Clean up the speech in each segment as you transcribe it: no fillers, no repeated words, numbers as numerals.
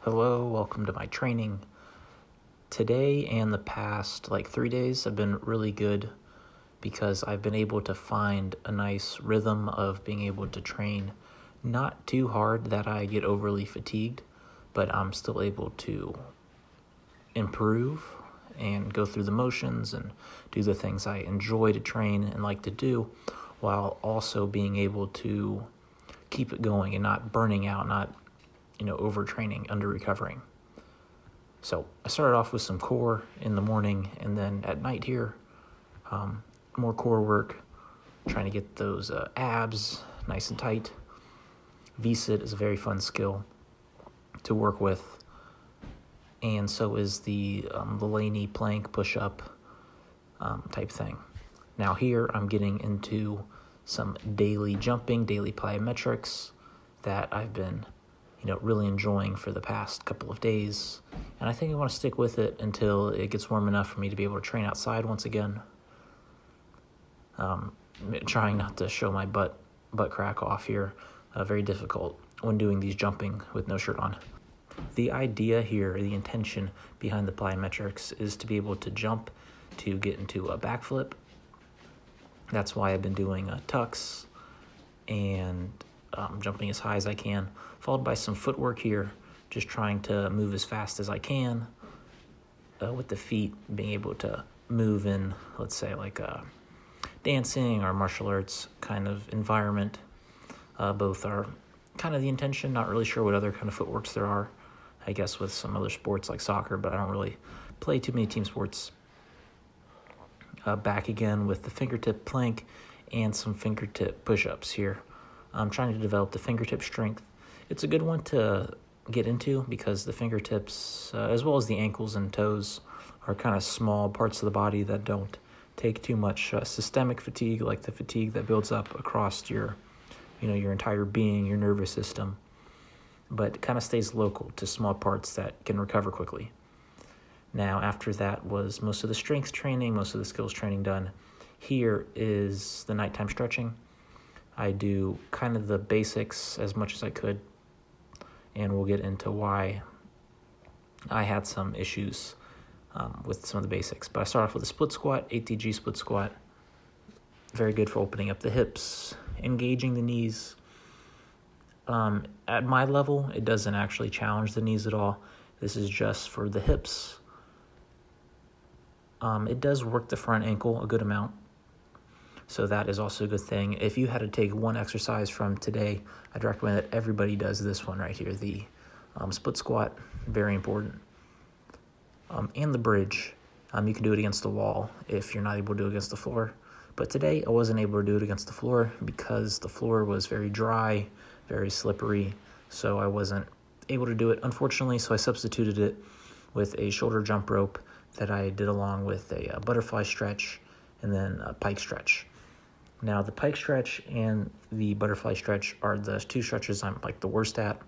Hello, welcome to my training. Today and the past 3 days have been really good because I've been able to find a nice rhythm of being able to train not too hard that I get overly fatigued, but I'm still able to improve and go through the motions and do the things I enjoy to train and like to do, while also being able to keep it going and not burning out, not overtraining, under recovering. So I started off with some core in the morning, and then at night here, more core work, trying to get those abs nice and tight. V-sit is a very fun skill to work with, and so is the Laney plank push-up type thing. Now here I'm getting into some daily jumping, daily plyometrics that I've been really enjoying for the past couple of days. And I think I want to stick with it until it gets warm enough for me to be able to train outside once again. Trying not to show my butt crack off here. Very difficult when doing these jumping with no shirt on. The idea here, the intention behind the plyometrics is to be able to jump to get into a backflip. That's why I've been doing tucks and jumping as high as I can, followed by some footwork here, just trying to move as fast as I can with the feet, being able to move in, let's say, like a dancing or martial arts kind of environment. Both are kind of the intention. Not really sure what other kind of footworks there are, I guess, with some other sports like soccer, but I don't really play too many team sports. Back again with the fingertip plank and some fingertip push-ups here. I'm trying to develop the fingertip strength. It's a good one to get into because the fingertips, as well as the ankles and toes, are kind of small parts of the body that don't take too much systemic fatigue, like the fatigue that builds up across your entire being, your nervous system, but kind of stays local to small parts that can recover quickly. Now, after that was most of the strength training, most of the skills training done. Here is the nighttime stretching. I do kind of the basics as much as I could, and we'll get into why I had some issues with some of the basics. But I start off with a split squat, ATG split squat. Very good for opening up the hips, engaging the knees. At my level, it doesn't actually challenge the knees at all. This is just for the hips. It does work the front ankle a good amount, so that is also a good thing. If you had to take one exercise from today, I'd recommend that everybody does this one right here, the split squat, very important. And the bridge. You can do it against the wall if you're not able to do it against the floor. But today I wasn't able to do it against the floor because the floor was very dry, very slippery, so I wasn't able to do it, unfortunately. So I substituted it with a shoulder jump rope that I did along with a butterfly stretch and then a pike stretch. Now, the pike stretch and the butterfly stretch are the two stretches I'm the worst at.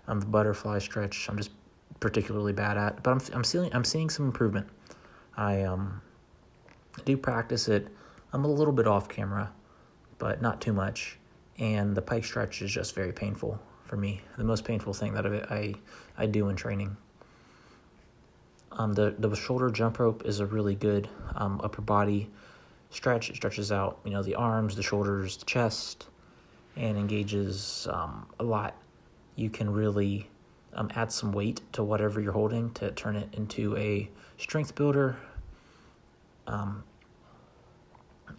The butterfly stretch I'm just particularly bad at, but I'm seeing some improvement. I do practice it. I'm a little bit off camera, but not too much. And the pike stretch is just very painful for me. The most painful thing that I do in training. The shoulder jump rope is a really good upper body stretch. It stretches out, the arms, the shoulders, the chest, and engages a lot. You can really add some weight to whatever you're holding to turn it into a strength builder,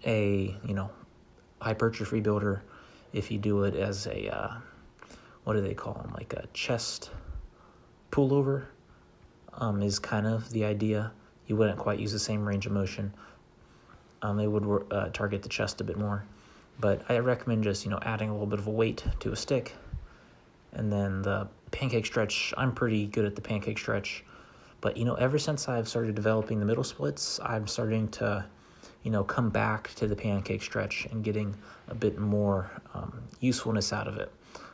a hypertrophy builder. If you do it as a what do they call them, like a chest pullover, is kind of the idea. You wouldn't quite use the same range of motion. It would target the chest a bit more. But I recommend just, adding a little bit of a weight to a stick. And then the pancake stretch, I'm pretty good at the pancake stretch. But, ever since I've started developing the middle splits, I'm starting to, come back to the pancake stretch and getting a bit more usefulness out of it.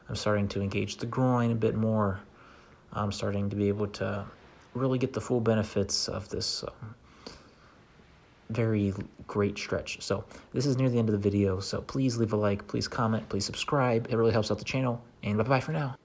I'm starting to engage the groin a bit more. I'm starting to be able to really get the full benefits of this very great stretch. So this is near the end of the video, so please leave a like, please comment, please subscribe. It really helps out the channel, and bye-bye for now.